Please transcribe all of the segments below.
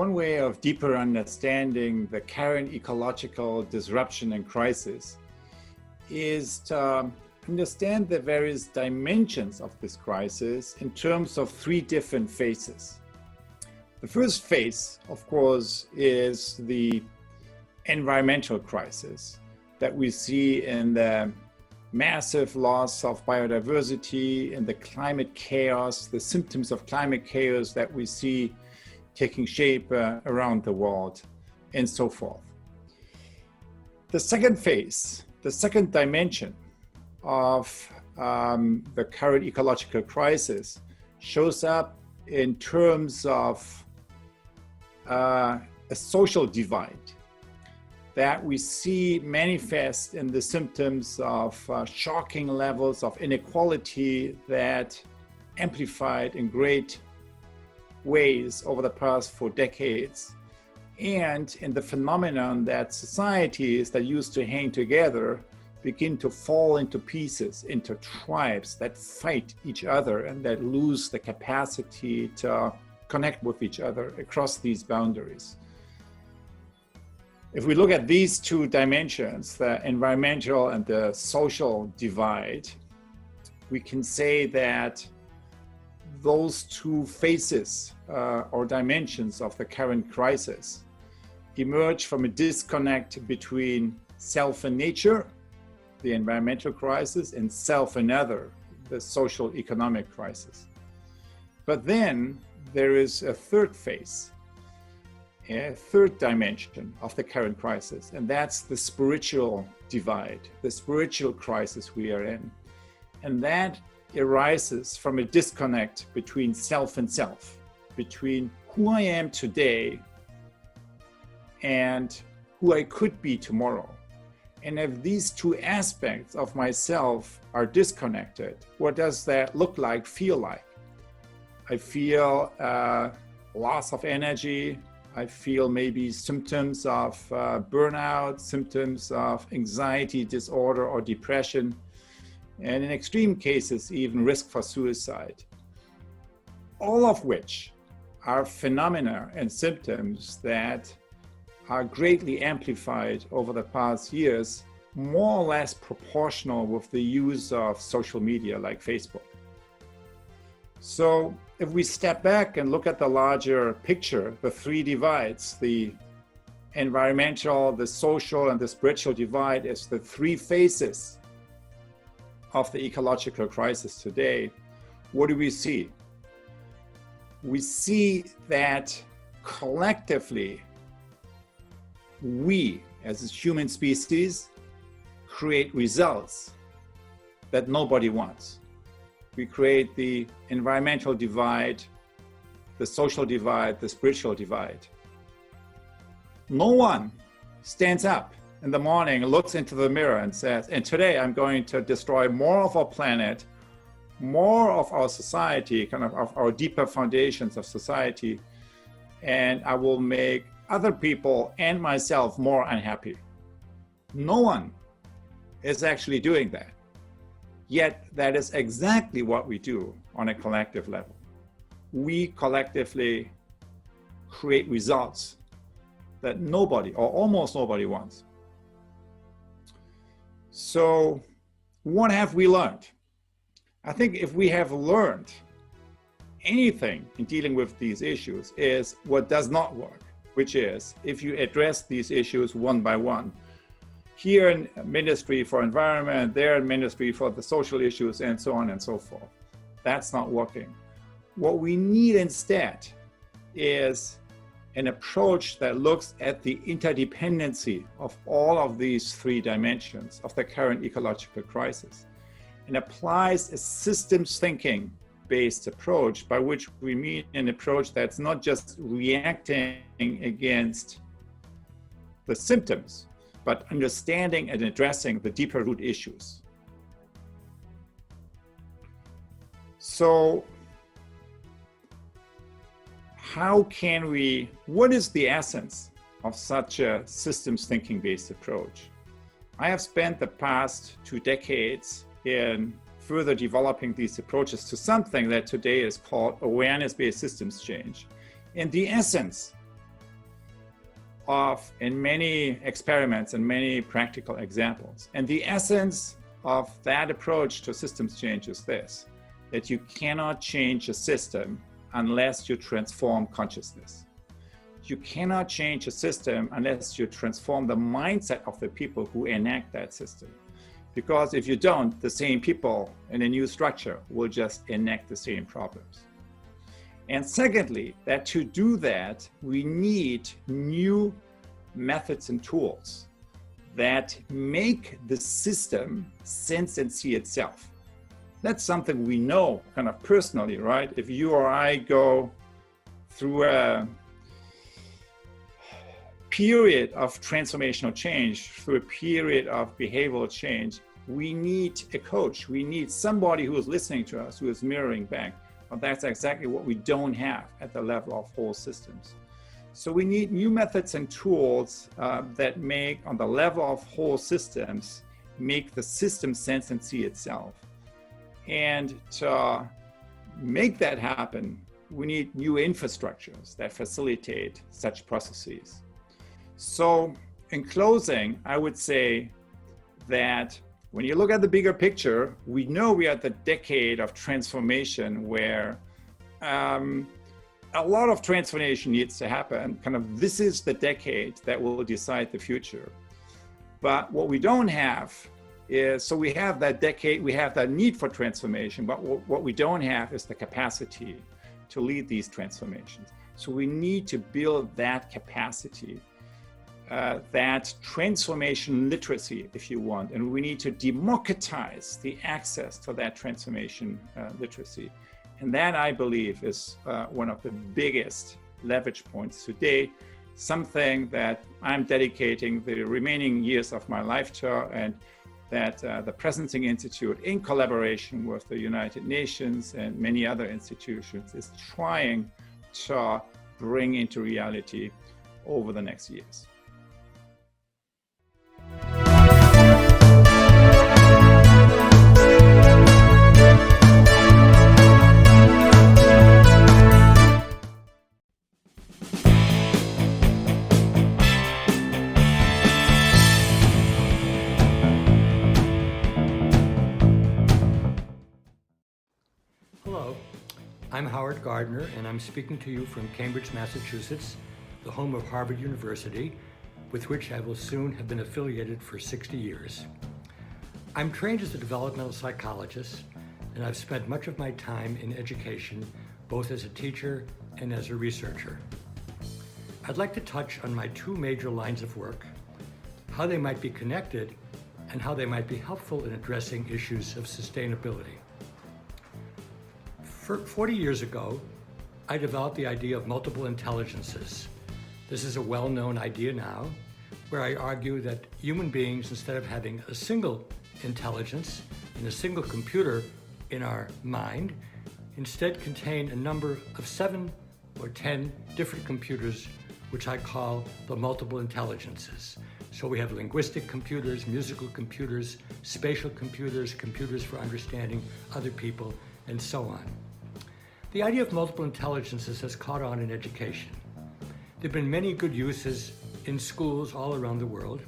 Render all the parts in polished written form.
one way of deeper understanding the current ecological disruption and crisis is to understand the various dimensions of this crisis in terms of three different phases. The first phase, of course, is the environmental crisis that we see in the massive loss of biodiversity, in the climate chaos, the symptoms of climate chaos that we see taking shape around the world, and so forth. The second phase, the second dimension of the current ecological crisis shows up in terms of a social divide that we see manifest in the symptoms of shocking levels of inequality that amplified in great ways over the past 4 decades, and in the phenomenon that societies that used to hang together begin to fall into pieces, into tribes that fight each other and that lose the capacity to connect with each other across these boundaries. If we look at these two dimensions, the environmental and the social divide, we can say that those two phases or dimensions of the current crisis emerge from a disconnect between self and nature, the environmental crisis, and self and other, the social economic crisis. But then there is a third phase, a third dimension of the current crisis, and that's the spiritual divide, the spiritual crisis we are in. And that arises from a disconnect between self and self, between who I am today and who I could be tomorrow. And if these two aspects of myself are disconnected, what does that look like, feel like? I feel loss of energy. I feel maybe symptoms of burnout, symptoms of anxiety disorder or depression, and in extreme cases, even risk for suicide. All of which are phenomena and symptoms that are greatly amplified over the past years, more or less proportional with the use of social media like Facebook. So if we step back and look at the larger picture, the three divides, the environmental, the social, and the spiritual divide as the three phases of the ecological crisis today, what do we see? We see that collectively, we as a human species create results that nobody wants. We create the environmental divide, the social divide, the spiritual divide. No one stands up in the morning, looks into the mirror and says, and today I'm going to destroy more of our planet, more of our society, kind of our deeper foundations of society, and I will make other people and myself more unhappy. No one is actually doing that. Yet that is exactly what we do on a collective level. We collectively create results that nobody or almost nobody wants. So what have we learned? I think if we have learned anything in dealing with these issues is what does not work, which is if you address these issues one by one. Here in Ministry for Environment, there in Ministry for the social issues, and so on and so forth. That's not working. What we need instead is an approach that looks at the interdependency of all of these three dimensions of the current ecological crisis and applies a systems thinking based approach, by which we mean an approach that's not just reacting against the symptoms, but understanding and addressing the deeper root issues. So what is the essence of such a systems thinking based approach? I have spent the past 2 decades in further developing these approaches to something that today is called awareness-based systems change. And the essence in many experiments and many practical examples. And the essence of that approach to systems change is this, that you cannot change a system unless you transform consciousness. You cannot change a system unless you transform the mindset of the people who enact that system. Because if you don't, the same people in a new structure will just enact the same problems. And secondly, that to do that, we need new methods and tools that make the system sense and see itself. That's something we know kind of personally, right? If you or I go through a period of transformational change, through a period of behavioral change, we need a coach. We need somebody who is listening to us, who is mirroring back. But that's exactly what we don't have at the level of whole systems. So we need new methods and tools that make, on the level of whole systems, make the system sense and see itself. And to make that happen, we need new infrastructures that facilitate such processes. So in closing, I would say that when you look at the bigger picture, we know we are at the decade of transformation where a lot of transformation needs to happen. Kind of this is the decade that will decide the future. But what we don't have is, so we have that decade, we have that need for transformation, but what we don't have is the capacity to lead these transformations. So we need to build that capacity, that transformation literacy, if you want, and we need to democratize the access to that transformation literacy. And that, I believe, is one of the biggest leverage points today, something that I'm dedicating the remaining years of my life to, and that the Presencing Institute, in collaboration with the United Nations and many other institutions, is trying to bring into reality over the next years. I'm Howard Gardner, and I'm speaking to you from Cambridge, Massachusetts, the home of Harvard University, with which I will soon have been affiliated for 60 years. I'm trained as a developmental psychologist, and I've spent much of my time in education, both as a teacher and as a researcher. I'd like to touch on my two major lines of work, how they might be connected, and how they might be helpful in addressing issues of sustainability. 40 years ago, I developed the idea of multiple intelligences. This is a well-known idea now, where I argue that human beings, instead of having a single intelligence in a single computer in our mind, instead contain a number of 7 or 10 different computers, which I call the multiple intelligences. So we have linguistic computers, musical computers, spatial computers, computers for understanding other people, and so on. The idea of multiple intelligences has caught on in education. There have been many good uses in schools all around the world,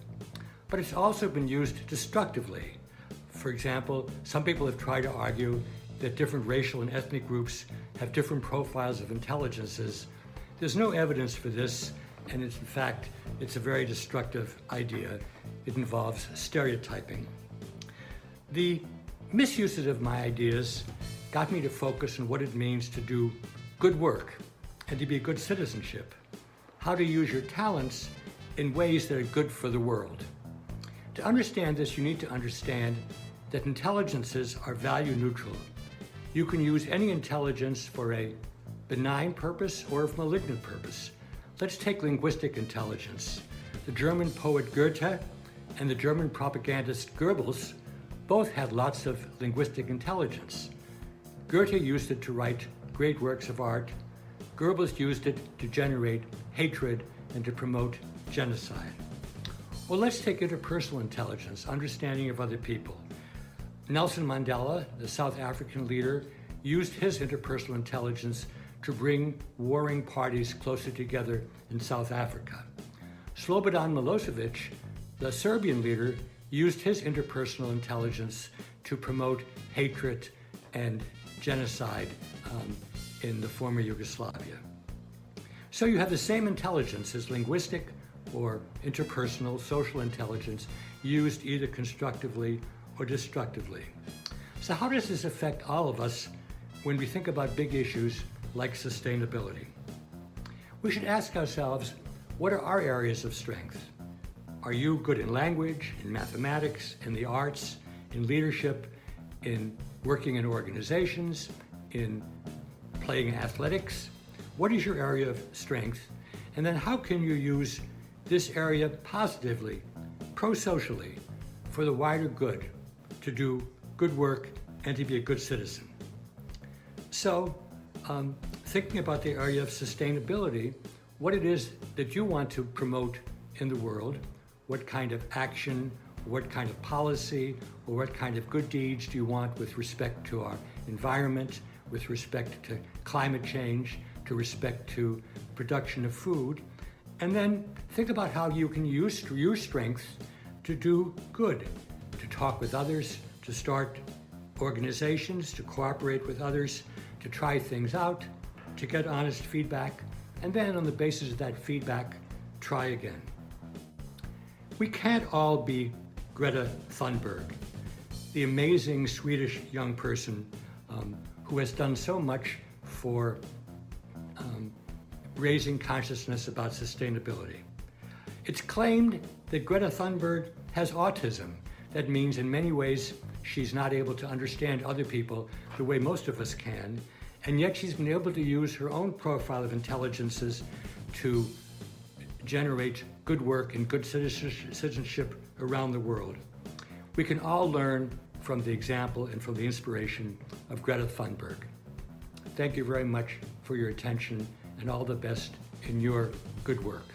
but it's also been used destructively. For example, some people have tried to argue that different racial and ethnic groups have different profiles of intelligences. There's no evidence for this, and in fact, it's a very destructive idea. It involves stereotyping. The misuses of my ideas got me to focus on what it means to do good work and to be a good citizenship, how to use your talents in ways that are good for the world. To understand this, you need to understand that intelligences are value neutral. You can use any intelligence for a benign purpose or a malignant purpose. Let's take linguistic intelligence. The German poet Goethe and the German propagandist Goebbels both had lots of linguistic intelligence. Goethe used it to write great works of art. Goebbels used it to generate hatred and to promote genocide. Well, let's take interpersonal intelligence, understanding of other people. Nelson Mandela, the South African leader, used his interpersonal intelligence to bring warring parties closer together in South Africa. Slobodan Milosevic, the Serbian leader, used his interpersonal intelligence to promote hatred and genocide in the former Yugoslavia. So you have the same intelligence as linguistic or interpersonal social intelligence used either constructively or destructively. So how does this affect all of us when we think about big issues like sustainability? We should ask ourselves, what are our areas of strength? Are you good in language, in mathematics, in the arts, in leadership, in working in organizations, in playing athletics? What is your area of strength? And then how can you use this area positively, pro-socially, for the wider good, to do good work and to be a good citizen? So, thinking about the area of sustainability, what it is that you want to promote in the world, what kind of action, what kind of policy, or what kind of good deeds do you want with respect to our environment, with respect to climate change, to respect to production of food, and then think about how you can use your strengths to do good, to talk with others, to start organizations, to cooperate with others, to try things out, to get honest feedback, and then on the basis of that feedback, try again. We can't all be Greta Thunberg, the amazing Swedish young person who has done so much for raising consciousness about sustainability. It's claimed that Greta Thunberg has autism. That means in many ways she's not able to understand other people the way most of us can, and yet she's been able to use her own profile of intelligences to generate good work and good citizenship around the world. We can all learn from the example and from the inspiration of Greta Thunberg. Thank you very much for your attention and all the best in your good work.